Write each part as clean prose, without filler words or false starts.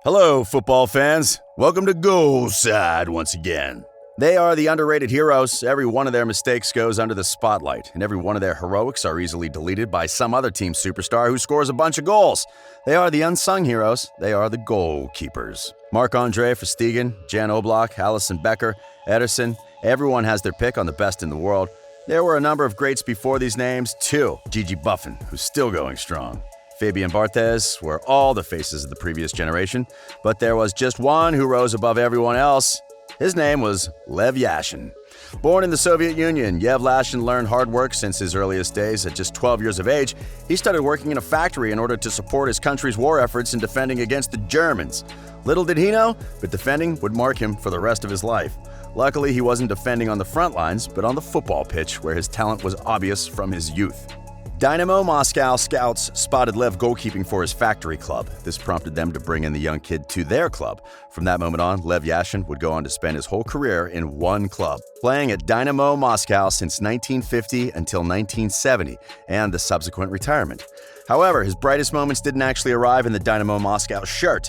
Hello, football fans. Welcome to Goalside once again. They are the underrated heroes. Every one of their mistakes goes under the spotlight, and every one of their heroics are easily deleted by some other team superstar who scores a bunch of goals. They are the unsung heroes. They are the Goalkeepers. Marc-Andre Verstegen, Jan Oblak, Alison Becker, Ederson, everyone has their pick on the best in the world. There were a number of greats before these names, too. Gigi Buffon, who's still going strong. Fabien Barthez were all the faces of the previous generation, but there was just one who rose above everyone else. His name was Lev Yashin. Born in the Soviet Union, Lev Yashin learned hard work since his earliest days. At just 12 years of age, he started working in a factory in order to support his country's war efforts in defending against the Germans. Little did he know, but defending would mark him for the rest of his life. Luckily, he wasn't defending on the front lines, but on the football pitch, where his talent was obvious from his youth. Dynamo Moscow scouts spotted Lev goalkeeping for his factory club. This prompted them to bring in the young kid to their club. From that moment on, Lev Yashin would go on to spend his whole career in one club, playing at Dynamo Moscow since 1950 until 1970, and the subsequent retirement. However, his brightest moments didn't actually arrive in the Dynamo Moscow shirt.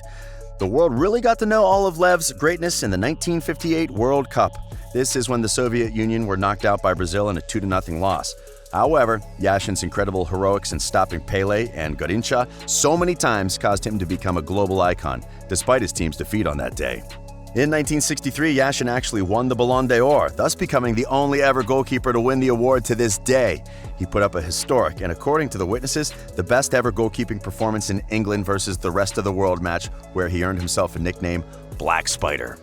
The world really got to know all of Lev's greatness in the 1958 World Cup. This is when the Soviet Union were knocked out by Brazil in a 2-0 loss. However, Yashin's incredible heroics in stopping Pele and Garrincha so many times caused him to become a global icon, despite his team's defeat on that day. In 1963, Yashin actually won the Ballon d'Or, thus becoming the only ever goalkeeper to win the award to this day. He put up a historic, and according to the witnesses, the best ever goalkeeping performance in England versus the rest of the world match, where he earned himself a nickname, Black Spider.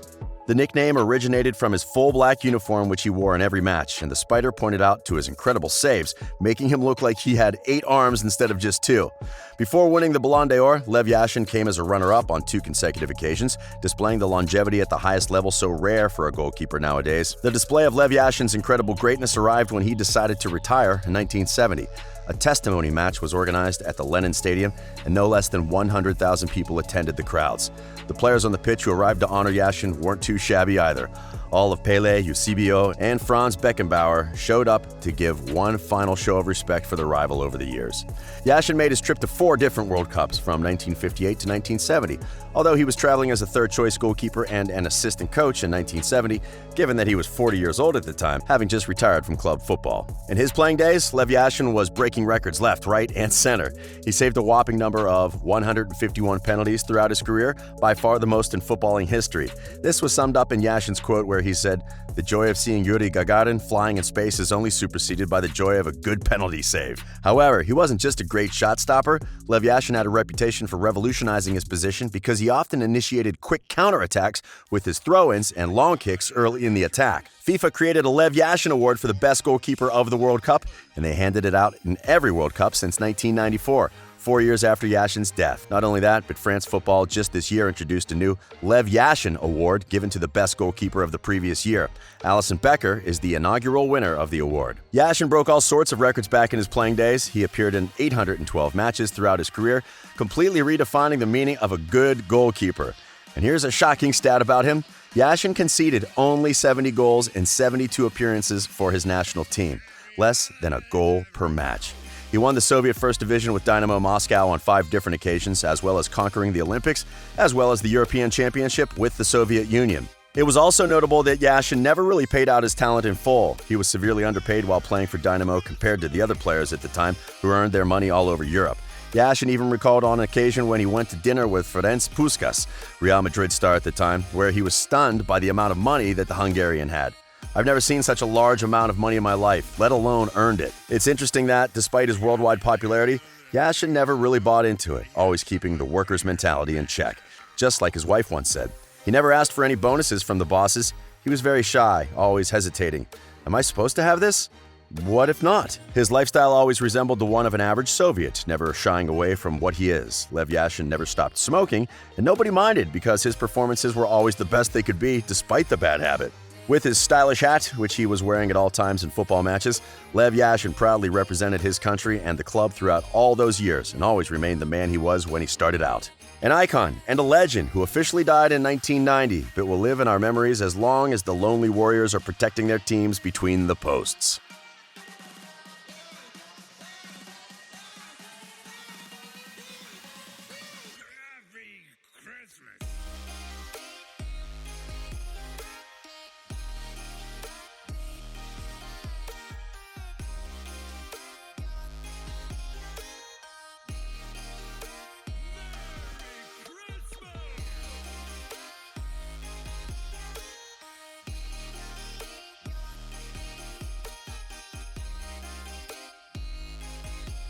The nickname originated from his full black uniform which he wore in every match, and the Spider pointed out to his incredible saves, making him look like he had 8 arms instead of just 2. Before winning the Ballon d'Or, Lev Yashin came as a runner-up on 2 consecutive occasions, displaying the longevity at the highest level so rare for a goalkeeper nowadays. The display of Lev Yashin's incredible greatness arrived when he decided to retire in 1970. A testimony match was organized at the Lenin Stadium, and no less than 100,000 people attended the crowds. The players on the pitch who arrived to honor Yashin weren't too shabby either. All of Pele, Eusebio, and Franz Beckenbauer showed up to give one final show of respect for their rival over the years. Yashin made his trip to 4 different World Cups from 1958 to 1970, although he was traveling as a third-choice goalkeeper and an assistant coach in 1970, given that he was 40 years old at the time, having just retired from club football. In his playing days, Lev Yashin was breaking records left, right, and center. He saved a whopping number of 151 penalties throughout his career, by far the most in footballing history. This was summed up in Yashin's quote where he said, "The joy of seeing Yuri Gagarin flying in space is only superseded by the joy of a good penalty save." However, he wasn't just a great shot stopper. Lev Yashin had a reputation for revolutionizing his position because he often initiated quick counterattacks with his throw-ins and long kicks early in the attack. FIFA created a Lev Yashin Award for the best goalkeeper of the World Cup, and they handed it out in every World Cup since 1994. 4 years after Yashin's death. Not only that, but France football just this year introduced a new Lev Yashin Award given to the best goalkeeper of the previous year. Alison Becker is the inaugural winner of the award. Yashin broke all sorts of records back in his playing days. He appeared in 812 matches throughout his career, completely redefining the meaning of a good goalkeeper. And here's a shocking stat about him. Yashin conceded only 70 goals in 72 appearances for his national team, less than a goal per match. He won the Soviet First Division with Dynamo Moscow on 5 different occasions, as well as conquering the Olympics, as well as the European Championship with the Soviet Union. It was also notable that Yashin never really paid out his talent in full. He was severely underpaid while playing for Dynamo compared to the other players at the time who earned their money all over Europe. Yashin even recalled on an occasion when he went to dinner with Ferenc Puskás, Real Madrid star at the time, where he was stunned by the amount of money that the Hungarian had. "I've never seen such a large amount of money in my life, let alone earned it." It's interesting that, despite his worldwide popularity, Yashin never really bought into it, always keeping the worker's mentality in check. Just like his wife once said, he never asked for any bonuses from the bosses. He was very shy, always hesitating. Am I supposed to have this? What if not? His lifestyle always resembled the one of an average Soviet, never shying away from what he is. Lev Yashin never stopped smoking, and nobody minded because his performances were always the best they could be, despite the bad habit. With his stylish hat, which he was wearing at all times in football matches, Lev Yashin proudly represented his country and the club throughout all those years and always remained the man he was when he started out. An icon and a legend who officially died in 1990, but will live in our memories as long as the lonely warriors are protecting their teams between the posts. Happy Christmas.